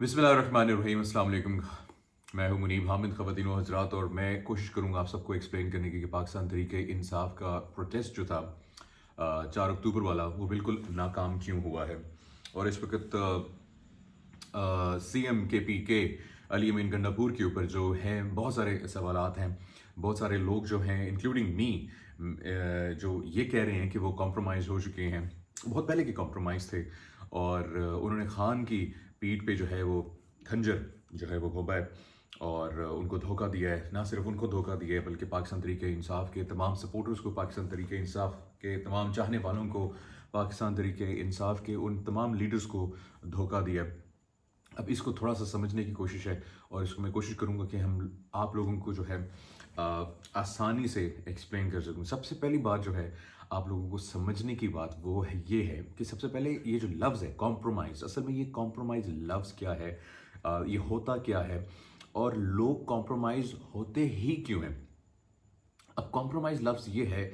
बिस्मिल्लाहिर्रहमानिर्रहीम। अस्सलाम वालेकुम। मैं हूं मुनीब हामिद, ख़वातीन व हज़रात, और मैं कोशिश करूंगा आप सबको एक्सप्लेन करने की कि पाकिस्तान तहरीक इंसाफ का प्रोटेस्ट जो था 4 अक्टूबर वाला, वो बिल्कुल नाकाम क्यों हुआ है। और इस वक्त CM KPK अली अमीन गंडापुर के ऊपर जो है बहुत सारे सवालात हैं। बहुत सारे लोग जो हैं इंक्लूडिंग मी जो ये कह रहे हैं कि वो कॉम्प्रोमाइज़ हो चुके हैं, बहुत पहले के कॉम्प्रोमाइज़ थे, और उन्होंने खान की पीठ पे जो है वो खंजर जो है वो घोंपा है और उनको धोखा दिया है। ना सिर्फ उनको धोखा दिया है बल्कि पाकिस्तान तहरीक इंसाफ के तमाम सपोर्टर्स को, पाकिस्तान तहरीक इंसाफ के तमाम चाहने वालों को, पाकिस्तान तहरीक इंसाफ के उन तमाम लीडर्स को धोखा दिया है। अब इसको थोड़ा सा समझने की कोशिश है और इसको मैं कोशिश करूँगा कि हम आप लोगों को जो है आसानी से एक्सप्लेन कर सकूँ। सबसे पहली बात जो है आप लोगों को समझने की बात वो है, ये है कि सबसे पहले ये जो लफ्ज़ है कॉम्प्रोमाइज़, असल में ये कॉम्प्रोमाइज़ लफ्ज़ क्या है, ये होता क्या है, और लोग कॉम्प्रोमाइज़ होते ही क्यों हैं। अब कॉम्प्रोमाइज़ लफ्ज़ ये है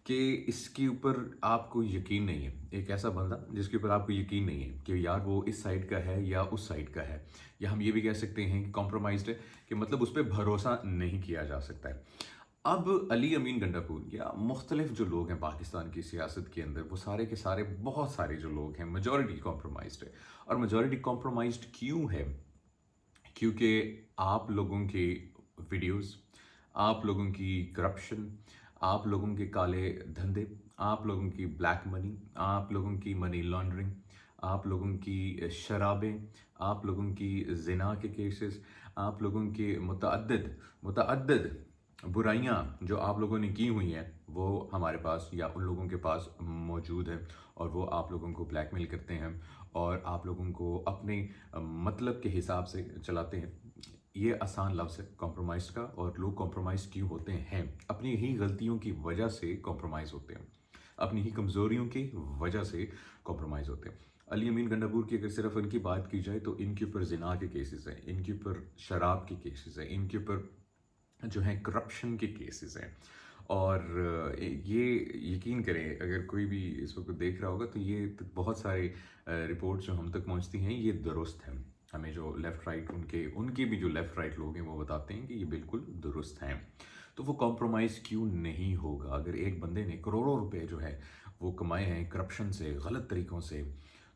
कि इसके ऊपर आपको यकीन नहीं है। एक ऐसा बंदा जिसके ऊपर आपको यकीन नहीं है कि यार वो इस साइड का है या उस साइड का है, या हम ये भी कह सकते हैं कि कॉम्प्रोमाइज़्ड है कि मतलब उस पर भरोसा नहीं किया जा सकता है। अब अली अमीन गंडापुर या मुख्तलिफ जो लोग हैं पाकिस्तान की सियासत के अंदर, वो सारे के सारे, बहुत सारे जो लोग हैं, मेजॉरिटी कॉम्प्रोमाइज़्ड है। और मेजॉरिटी कॉम्प्रोमाइज़्ड क्यों है? क्योंकि आप लोगों की वीडियोस, आप लोगों की करप्शन, आप लोगों के काले धंधे, आप लोगों की ब्लैक मनी, आप लोगों की मनी लॉन्ड्रिंग, आप लोगों की शराबें, आप लोगों की जिना के केसेस, आप लोगों के मुतअद्दिद मुतअद्दिद बुराइयां जो आप लोगों ने की हुई हैं, वो हमारे पास या उन लोगों के पास मौजूद है, और वो आप लोगों को ब्लैकमेल करते हैं और आप लोगों को अपने मतलब के हिसाब से चलाते हैं। ये आसान लफ्ज़ है कॉम्प्रोमाइज़ का। और लोग कॉम्प्रोमाइज़ क्यों होते हैं? अपनी ही गलतियों की वजह से कॉम्प्रोमाइज़ होते हैं, अपनी ही कमज़ोरियों की वजह से कॉम्प्रोमाइज़ होते हैं। अली अमीन गंडापुर की अगर सिर्फ इनकी बात की जाए तो इनके ऊपर जिना के केसेस हैं, इनके ऊपर शराब के केसेस हैं, इनके ऊपर जो है करप्शन के केसेस हैं। और ये यकीन करें, अगर कोई भी इस वक्त देख रहा होगा तो ये बहुत सारे रिपोर्ट जो हम तक पहुंचती हैं ये दुरुस्त हैं। हमें जो लेफ़्ट राइट उनके भी जो लेफ़्ट राइट लोग हैं वो बताते हैं कि ये बिल्कुल दुरुस्त हैं। तो वो कॉम्प्रोमाइज़ क्यों नहीं होगा? अगर एक बंदे ने करोड़ों रुपए जो है वो कमाए हैं करप्शन से, गलत तरीक़ों से,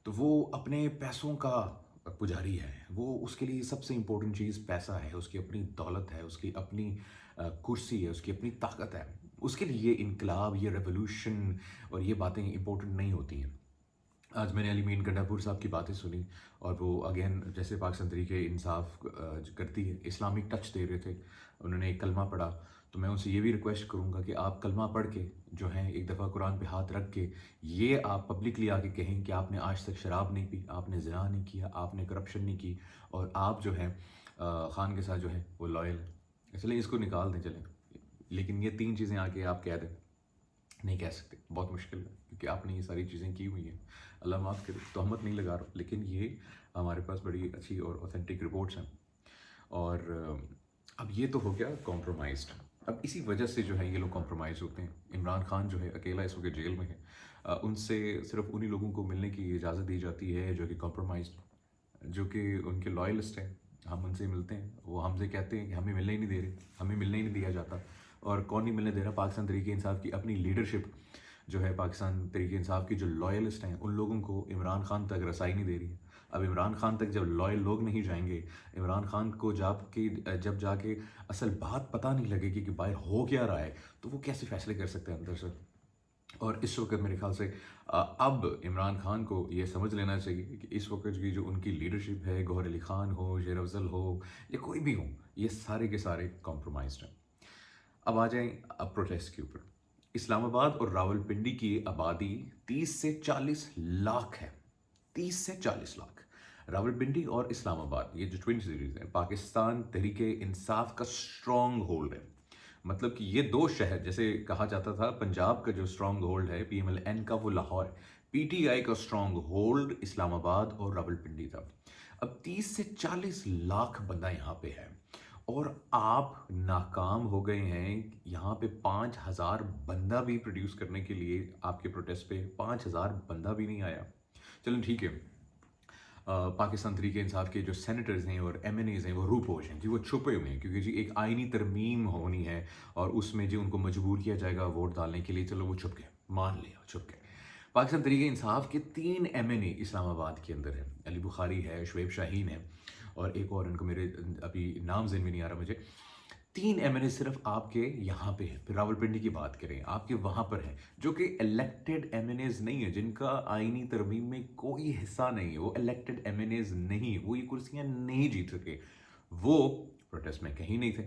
तो वो अपने पैसों का पुजारी है। वो, उसके लिए सबसे इम्पोर्टेंट चीज़ पैसा है, उसकी अपनी दौलत है, उसकी अपनी कुर्सी है, उसकी अपनी ताकत है। उसके लिए ये इनकलाब, ये रेवोल्यूशन और ये बातें इम्पोर्टेंट नहीं होती हैं। आज मैंने अली मीन गंडापुर साहब की बातें सुनी, और वो अगेन जैसे पाकिस्तान तहरीक इंसाफ करती है, इस्लामिक टच दे रहे थे। उन्होंने एक कलमा पढ़ा, तो मैं उनसे ये भी रिक्वेस्ट करूँगा कि आप कलमा पढ़ के जो है एक दफ़ा कुरान पे हाथ रख के ये आप पब्लिकली आके कहें कि आपने आज तक शराब नहीं पी, आपने ज़िना नहीं किया, आपने करप्शन नहीं की, और आप जो है ख़ान के साथ जो है वो लॉयल है। चलें इसको निकाल दें, चलें, लेकिन ये 3 चीज़ें आके आप कह दें, नहीं कह सकते, बहुत मुश्किल है, क्योंकि आपने ये सारी चीज़ें की हुई हैं। अल्लाह माफ़ करे, तहमत नहीं लगा रहा, लेकिन ये हमारे पास बड़ी अच्छी और ऑथेंटिक रिपोर्ट्स हैं। और अब ये तो हो गया कॉम्प्रोमाइज़्ड। अब इसी वजह से जो है ये लोग कॉम्प्रोमाइज़ होते हैं। इमरान खान जो है अकेला इस वक्त जेल में है। उनसे सिर्फ उन्हीं लोगों को मिलने की इजाज़त दी जाती है जो कि कॉम्प्रोमाइज़्ड, जो कि उनके लॉयलिस्ट हैं। हम उनसे मिलते हैं, वो हमसे कहते हैं कि हमें मिलने ही नहीं दे रहे, हमें मिलने ही नहीं दिया जाता। और कौन नहीं मिलने दे रहा? पाकिस्तान तहरीक इंसाफ की अपनी लीडरशिप जो है, पाकिस्तान तहरीक इंसाफ की जो लॉयलिस्ट हैं, उन लोगों को इमरान खान तक रसाई नहीं दे रही है। अब इमरान खान तक जब लॉयल लोग नहीं जाएंगे, इमरान खान को जब जाके असल बात पता नहीं लगेगी कि बाहर हो क्या रहा है, तो वो कैसे फैसले कर सकते हैं अंदर से। और इस वक्त मेरे ख्याल से अब इमरान खान को ये समझ लेना चाहिए कि इस वक्त की जो उनकी लीडरशिप है, गौहर अली खान हो, शेर अफजल हो, या कोई भी हो, ये सारे के सारे कॉम्प्रोमाइज्ड हैं। अब आ जाएं अब प्रोटेस्ट के ऊपर। इस्लामाबाद और रावलपिंडी की आबादी 30 से 40 लाख है। 30 से 40 लाख। रावलपिंडी और इस्लामाबाद, ये जो ट्विन सिटीज हैं, पाकिस्तान तहरीक इंसाफ का स्ट्रॉन्ग होल्ड है। मतलब कि ये दो शहर, जैसे कहा जाता था पंजाब का जो स्ट्रॉन्ग होल्ड है PMLN का, वो लाहौर है। PTI का स्ट्रॉन्ग होल्ड इस्लामाबाद और रावलपिंडी था। अब 30 से 40 लाख बंदा यहाँ पे है, और आप नाकाम हो गए हैं। यहाँ पे 5,000 बंदा भी प्रोड्यूस करने के लिए आपके प्रोटेस्ट पे 5,000 बंदा भी नहीं आया। चलो ठीक है, पाकिस्तान तहरीक इंसाफ के जो सेनेटर्स हैं और एमएनएज हैं वो रूपोश हैं जी, वो छुपे हुए हैं क्योंकि जी एक आईनी तरमीम होनी है और उसमें जी उनको मजबूर किया जाएगा वोट डालने के लिए, चलो वो छुप गए, मान लिया छुप गए। पाकिस्तान तहरीक इंसाफ के 3 एमएनए इस्लामाबाद के अंदर है, अली बुखारी है, शुएब शाहीन है और एक और इनको मेरे अभी नाम ज़हन में नहीं आ रहा मुझे। 3 एमएनए सिर्फ आपके यहाँ पे हैं। फिर रावलपिंडी की बात करें, आपके वहाँ पर हैं, जो कि इलेक्टेड एमएनएज नहीं है, जिनका आईनी तरमीम में कोई हिस्सा नहीं है, वो इलेक्टेड एमएनएज नहीं, वो ये कुर्सियाँ नहीं जीत सके, वो प्रोटेस्ट में कहीं नहीं थे।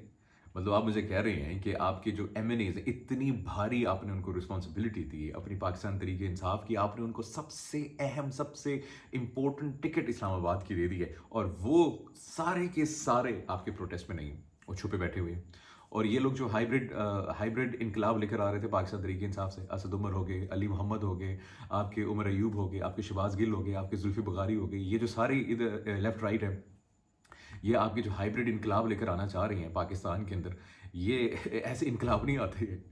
मतलब आप मुझे कह रहे हैं कि आपके जो एमएनएज इतनी भारी आपने उनको रिस्पॉन्सिबिलिटी दी अपनी पाकिस्तान तहरीक इंसाफ की, आपने उनको सबसे अहम सबसे इम्पोर्टेंट टिकट इस्लामाबाद की दे दी है और वो सारे के सारे आपके प्रोटेस्ट में नहीं, वो छुपे बैठे हुए हैं। और ये लोग जो हाइब्रिड इनकलाब लेकर आ रहे थे पाकिस्तान तहरीक इंसाफ से, असद उमर हो गए, अली मोहम्मद हो गए, आपके उमर अयूब हो गए, आपके शहबाज गिल हो गए, आपके जुल्फी बगारी हो गए, ये जो सारे इधर लेफ्ट राइट है, ये आपके जो हाइब्रिड इनकलाब लेकर आना चाह रही हैं पाकिस्तान के अंदर, ये ऐसे इनकलाब नहीं आते हैं।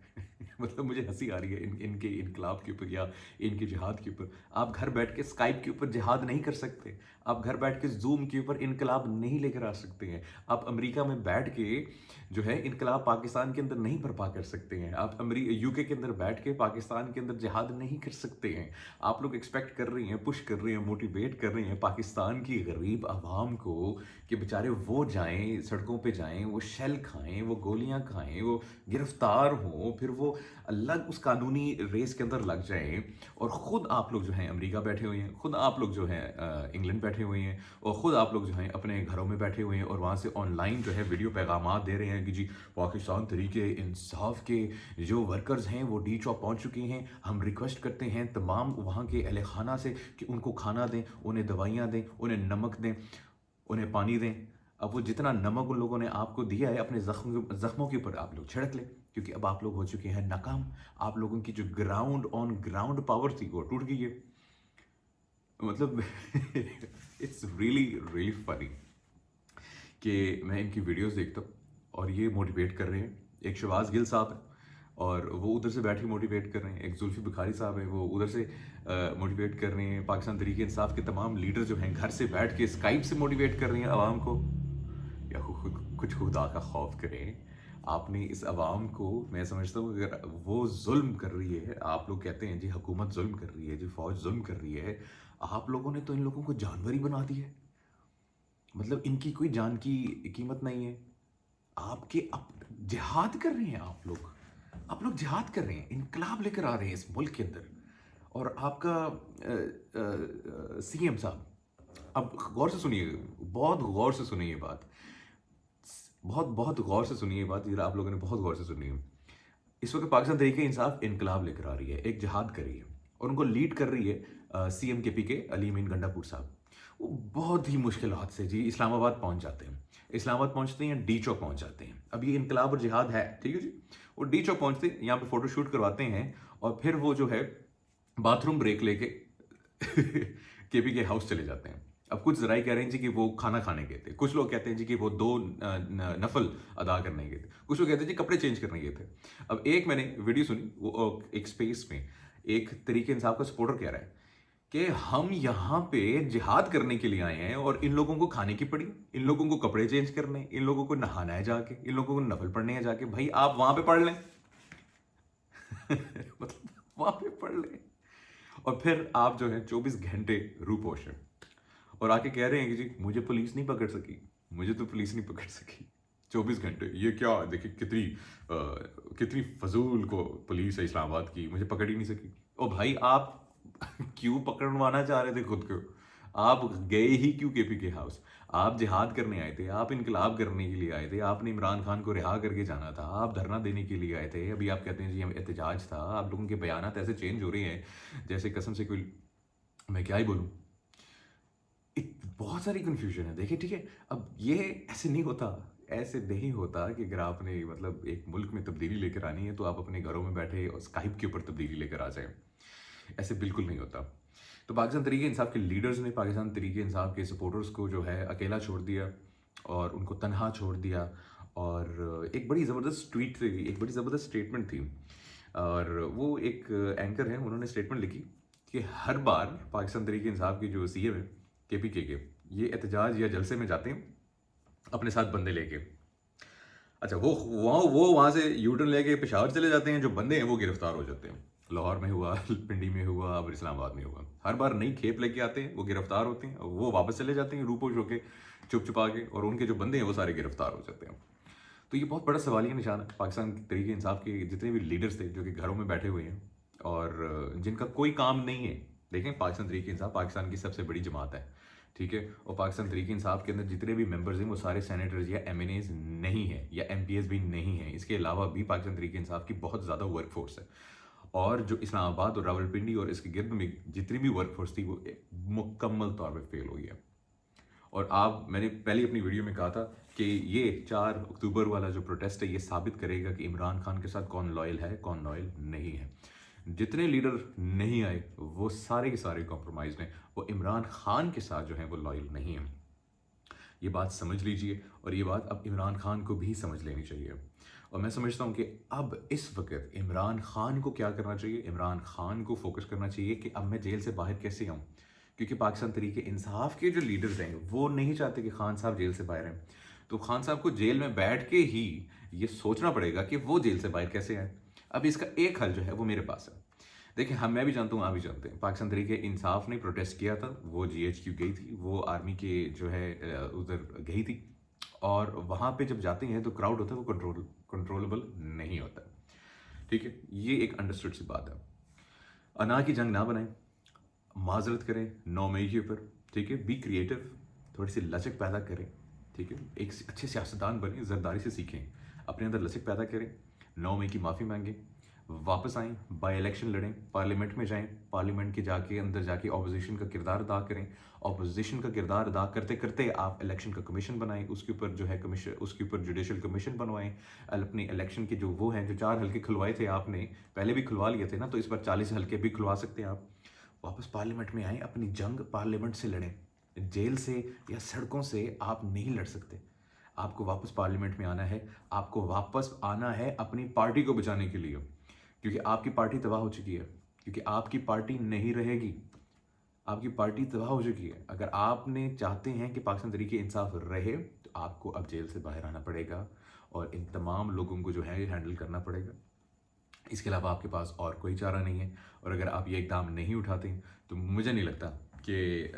मतलब मुझे हंसी आ रही है इनके इनकलाब के ऊपर या इनके जिहाद के ऊपर। आप घर बैठ के स्काइप के ऊपर जिहाद नहीं कर सकते, आप घर बैठ के जूम के ऊपर इनकलाब नहीं लेकर आ सकते हैं, आप अमेरिका में बैठ के जो है इनकलाब पाकिस्तान के अंदर नहीं बर्पा कर सकते हैं, आप यूके के अंदर बैठ के पाकिस्तान के अंदर जिहाद नहीं कर सकते हैं। आप लोग एक्सपेक्ट कर रही हैं, पुश कर रही हैं, मोटिवेट कर रही हैं पाकिस्तान की गरीब आवाम को कि बेचारे वो जाएं, सड़कों पे जाएं, वो शेल खाएं, वो गोलियां खाएं, वो गिरफ्तार हों, फिर वो अलग उस कानूनी रेस के अंदर लग जाएं। और ख़ुद आप लोग जो हैं अमेरिका बैठे हुए हैं, ख़ुद आप लोग जो हैं इंग्लैंड बैठे हुए हैं और ख़ुद आप लोग जो हैं अपने घरों में बैठे हुए हैं और वहाँ से ऑनलाइन जो है वीडियो पैगामात दे रहे हैं कि जी पाकिस्तान तहरीक इंसाफ के जो वर्कर्स हैं वो डी चौक पहुँच चुके हैं, हम रिक्वेस्ट करते हैं तमाम वहाँ के अहल खाना से कि उनको खाना दें, उन्हें दवाइयाँ दें, उन्हें नमक दें, उन्हें पानी दें। अब वो जितना नमक उन लोगों ने आपको दिया है अपने जख्मों के ऊपर आप लोग छिड़क लें, क्योंकि अब आप लोग हो चुके हैं नाकाम। आप लोगों की जो ग्राउंड ऑन ग्राउंड पावर थी वो टूट गई है। मतलब इट्स रियली रियली फनी कि मैं इनकी वीडियोस देखता हूँ और ये मोटिवेट कर रहे हैं। एक शहबाज गिल साहब है और वो उधर से बैठ के मोटिवेट कर रहे हैं, एक जुल्फी बुखारी साहब है वो उधर से मोटिवेट कर रहे हैं, पाकिस्तान तहरीक इंसाफ के तमाम लीडर जो हैं घर से बैठ के स्काइप से मोटिवेट कर रहे हैं आवाम को। या कुछ खुदा का खौफ करें। आपने इस आवाम को, मैं समझता हूँ अगर वो जुल्म कर रही है, आप लोग कहते हैं जी हुकूमत जुल्म कर रही है, जी फौज जुल्म कर रही है, आप लोगों ने तो इन लोगों को जानवर ही बना दिया है। मतलब इनकी कोई जान की कीमत नहीं है। आपके जिहाद कर रहे हैं आप लोग जिहाद कर रहे हैं, इनकलाब लेकर आ रहे हैं इस मुल्क के अंदर। और आपका सीएम साहब, अब गौर से सुनिए, बहुत गौर से सुनिए ये बात, बहुत बहुत गौर से सुनिए ये बात, जरा आप लोगों ने बहुत गौर से सुनी है। इस वक्त पाकिस्तान तहरीक इंसाफ इनकलाब लेकर आ रही है, एक जिहाद कर रही है और उनको लीड कर रही है सीएम के पी के अली अमीन गंडापुर साहब। वो बहुत ही मुश्किलात से जी इस्लामाबाद पहुंच जाते हैं, इस्लामाबाद पहुंचते हैं, डी चौक पहुंच जाते हैं। अब ये इनकलाब और जिहाद है, ठीक है जी। वो डी चौक पहुंचते हैं, यहाँ पे फोटो शूट करवाते हैं और फिर वो जो है बाथरूम ब्रेक लेके केपी के हाउस चले जाते हैं। अब कुछ जराई कह रहे हैं जी कि वो खाना खाने गए थे, कुछ लोग कहते हैं जी कि वो 2 नफल अदा करने गए थे, कुछ लोग कहते हैं जी कपड़े चेंज करने गए थे। अब एक मैंने वीडियो सुनी, वो एक स्पेस में एक तरीके इंसाफ का सपोर्टर कह रहा है कि हम यहाँ पे जिहाद करने के लिए आए हैं और इन लोगों को खाने की पड़ी, इन लोगों को कपड़े चेंज करने, इन लोगों को नहाना है जाके, इन लोगों को नफल पढ़ने हैं जाके। भाई आप वहां पे पढ़ लें मतलब वहां पे पढ़ लें और फिर आप जो है 24 घंटे रूपोश हैं और आके कह रहे हैं कि जी मुझे पुलिस नहीं पकड़ सकी, मुझे तो पुलिस नहीं पकड़ सकी 24 घंटे। ये क्या, देखिए कितनी फजूल को पुलिस है इस्लामाबाद की, मुझे पकड़ ही नहीं सकी। ओ भाई आप क्यों पकड़वाना चाह रहे थे खुद को? आप गए ही क्यों केपी के हाउस? आप जिहाद करने आए थे, आप इनकलाब करने के लिए आए थे, आपने इमरान खान को रिहा करके जाना था, आप धरना देने के लिए आए थे। अभी आप कहते हैं जी हम एहतजाज था। आप लोगों के बयानात ऐसे चेंज हो रहे हैं जैसे कसम से कोई, मैं क्या ही बोलूँ, बहुत सारी कन्फ्यूजन है। देखिए ठीक है, अब ये ऐसे नहीं होता, ऐसे नहीं होता कि अगर आपने मतलब एक मुल्क में तब्दीली लेकर आनी है तो आप अपने घरों में बैठे और स्काइप के ऊपर तब्दीली लेकर आ जाएं। ऐसे बिल्कुल नहीं होता। तो पाकिस्तान तहरीक इंसाफ के लीडर्स ने पाकिस्तान तहरीक इंसाफ के सपोर्टर्स को जो है अकेला छोड़ दिया और उनको तनहा छोड़ दिया। और एक बड़ी ज़बरदस्त ट्वीट थी, एक बड़ी ज़बरदस्त स्टेटमेंट थी और वो एक एंकर हैं, उन्होंने स्टेटमेंट लिखी कि हर बार पाकिस्तान तहरीक इंसाफ की जो सीएम है KPK के, ये एहतजाज या जलसे में जाते हैं अपने साथ बंदे लेके। अच्छा, वो वहाँ से यू टर्न लेके पेशावर चले जाते हैं, जो बंदे हैं वो गिरफ्तार हो जाते हैं। लाहौर में हुआ, पिंडी में हुआ, अब इस्लामाबाद में हुआ। हर बार नई खेप लेके आते हैं, वो गिरफ्तार होते हैं, वो वापस चले जाते हैं रूपोश होके, चुप छुपा के, और उनके जो बंदे हैं वो सारे गिरफ्तार हो जाते हैं। तो ये बहुत बड़ा सवालिया निशान है पाकिस्तान के तरीके इंसाफ के जितने भी लीडर्स थे जो कि घरों में बैठे हुए हैं और जिनका कोई काम नहीं है। देखें, पाकिस्तान तरीके इंसाफ पाकिस्तान की सबसे बड़ी जमात है, ठीक है, और पाकिस्तान तरीके इंसाफ के अंदर जितने भी मेंबर्स हैं वो सारे सेनेटर्स या MNAs नहीं है या MPs भी नहीं है। इसके अलावा भी पाकिस्तान तरीके इंसाफ की बहुत ज़्यादा वर्क फोर्स है, और जो इस्लामाबाद और रावलपिंडी और इसके गिर्द में जितनी भी वर्क फोर्स थी वो मुकम्मल तौर पर फेल हुई है। और मैंने पहले अपनी वीडियो में कहा था कि ये 4 अक्टूबर वाला जो प्रोटेस्ट है ये साबित करेगा कि इमरान खान के साथ कौन लॉयल है, कौन लॉयल नहीं है। जितने लीडर नहीं आए वो सारे के सारे कॉम्प्रोमाइज हैं, वो इमरान खान के साथ जो है वो लॉयल नहीं है। ये बात समझ लीजिए, और ये बात अब इमरान खान को भी समझ लेनी चाहिए। और मैं समझता हूँ कि अब इस वक्त इमरान खान को क्या करना चाहिए, इमरान खान को फोकस करना चाहिए कि अब मैं जेल से बाहर कैसे आऊँ, क्योंकि पाकिस्तान तरीके इंसाफ के जो लीडर्स हैं वो नहीं चाहते कि खान साहब जेल से बाहर आएँ। तो खान साहब को जेल में बैठ के ही ये सोचना पड़ेगा कि वो जेल से बाहर कैसे आए। अब इसका एक हल जो है वो मेरे पास है। देखिए, मैं भी जानता हूँ, आप भी जानते हैं, पाकिस्तान तरीके इंसाफ ने प्रोटेस्ट किया था, वो GHQ गई थी, वो आर्मी के जो है उधर गई थी, और वहाँ पे जब जाते हैं तो क्राउड होता है वो कंट्रोलेबल नहीं होता, ठीक है। ये एक अंडरस्टूड सी बात है। अना की जंग ना बनाएं, माजरत करें 9 मई के ऊपर, ठीक है। बी क्रिएटिव, थोड़ी सी लचक पैदा करें, ठीक है। एक अच्छे सियासतदान बने, जरदारी से सीखें, अपने अंदर लचक पैदा करें, 9 मई की माफ़ी मांगें, वापस आएँ, बाई इलेक्शन लड़ें, पार्लियामेंट में जाएं, पार्लियामेंट के अंदर जाके ऑपोजिशन का किरदार अदा करें। ऑपोजिशन का किरदार अदा करते करते आप इलेक्शन का कमीशन बनाएं, उसके ऊपर जो है कमीशन, उसके ऊपर जुडिशल कमीशन बनवाएं। अपने इलेक्शन के जो वो हैं, जो 4 हल्के खुलवाए थे आपने, पहले भी खुलवा लिए थे ना, तो इस बार 40 हल्के भी खुलवा सकते हैं आप। वापस पार्लियामेंट में आए, अपनी जंग पार्लियामेंट से लड़ें, जेल से या सड़कों से आप नहीं लड़ सकते। आपको वापस पार्लियामेंट में आना है, आपको वापस आना है अपनी पार्टी को बचाने के लिए, क्योंकि आपकी पार्टी तबाह हो चुकी है, क्योंकि आपकी पार्टी नहीं रहेगी, आपकी पार्टी तबाह हो चुकी है। अगर आपने चाहते हैं कि पाकिस्तान तरीके इंसाफ रहे तो आपको अब जेल से बाहर आना पड़ेगा और इन तमाम लोगों को जो है हैंडल करना पड़ेगा। इसके अलावा आपके पास और कोई चारा नहीं है, और अगर आप ये इकदाम नहीं उठाते तो मुझे नहीं लगता कि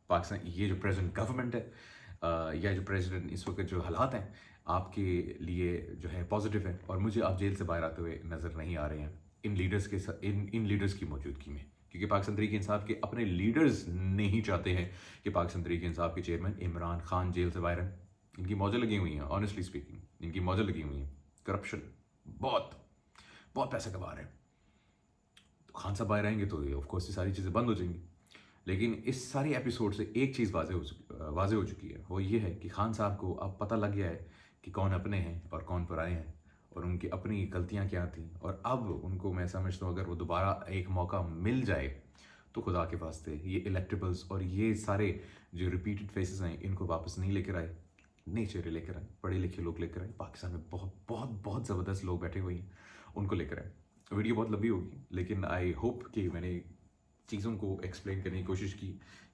पाकिस्तान ये जो प्रेजेंट गवर्नमेंट है या जो प्रेसिडेंट इस वक्त जो हालात हैं आपके लिए जो है पॉजिटिव है, और मुझे आप जेल से बाहर आते हुए नज़र नहीं आ रहे हैं इन लीडर्स के इन लीडर्स की मौजूदगी में, क्योंकि पाकिस्तान तरीके इंसाफ के अपने लीडर्स नहीं चाहते हैं कि पाकिस्तान तरीके इंसाफ के चेयरमैन इमरान खान जेल से बाहर हैं। इनकी मौजें लगी हुई हैं, ऑनेस्टली स्पीकिंग इनकी मौजें लगी हुई हैं। करप्शन, बहुत बहुत पैसा कमा रहे हैं। तो खान साहब बाहर आएंगे तो ऑफ कोर्स ये सारी चीज़ें बंद हो जाएंगी। लेकिन इस सारे एपिसोड से एक चीज़ वाज़े हो चुकी है, वो ये है कि खान साहब को अब पता लग गया है कि कौन अपने हैं और कौन पराए हैं, और उनकी अपनी गलतियां क्या थी। और अब उनको मैं समझता हूँ अगर वो दोबारा एक मौका मिल जाए तो खुदा के वास्ते ये इलेक्टेबल्स और ये सारे जो रिपीटेड फेसेस हैं इनको वापस नहीं लेकर आए, नए चेहरे लेकर आए, पढ़े लिखे लोग लेकर आए। पाकिस्तान में बहुत बहुत बहुत ज़बरदस्त लोग बैठे हुए हैं, उनको लेकर आए। वीडियो बहुत लंबी होगी, लेकिन आई होप कि मैंने चीज़ों को एक्सप्लेन करने की कोशिश की,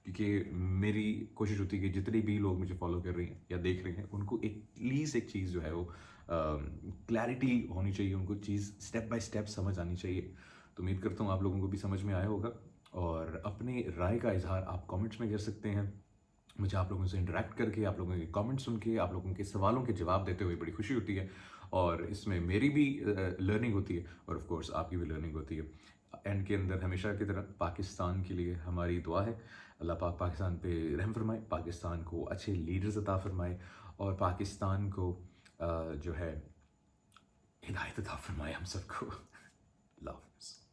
क्योंकि मेरी कोशिश होती है कि जितने भी लोग मुझे फॉलो कर रहे हैं या देख रहे हैं उनको एटलीस्ट एक चीज़ जो है वो क्लैरिटी होनी चाहिए, उनको चीज़ स्टेप बाय स्टेप समझ आनी चाहिए। तो उम्मीद करता हूँ आप लोगों को भी समझ में आया होगा, और अपने राय का इजहार आप कमेंट्स में कर सकते हैं। मुझे आप लोगों से इंटरेक्ट करके, आप लोगों के कमेंट्स सुन के, आप लोगों के सवालों के जवाब देते हुए बड़ी खुशी होती है, और इसमें मेरी भी लर्निंग होती है और ऑफ कोर्स आपकी भी लर्निंग होती है। एंड के अंदर हमेशा की तरह पाकिस्तान के लिए हमारी दुआ है, अल्लाह पाक पाकिस्तान पे रहम फरमाए, पाकिस्तान को अच्छे लीडर्स अता फरमाए, और पाकिस्तान को जो है हिदायत अता फरमाए हम सबको। अल्लाह हाफ़िज़।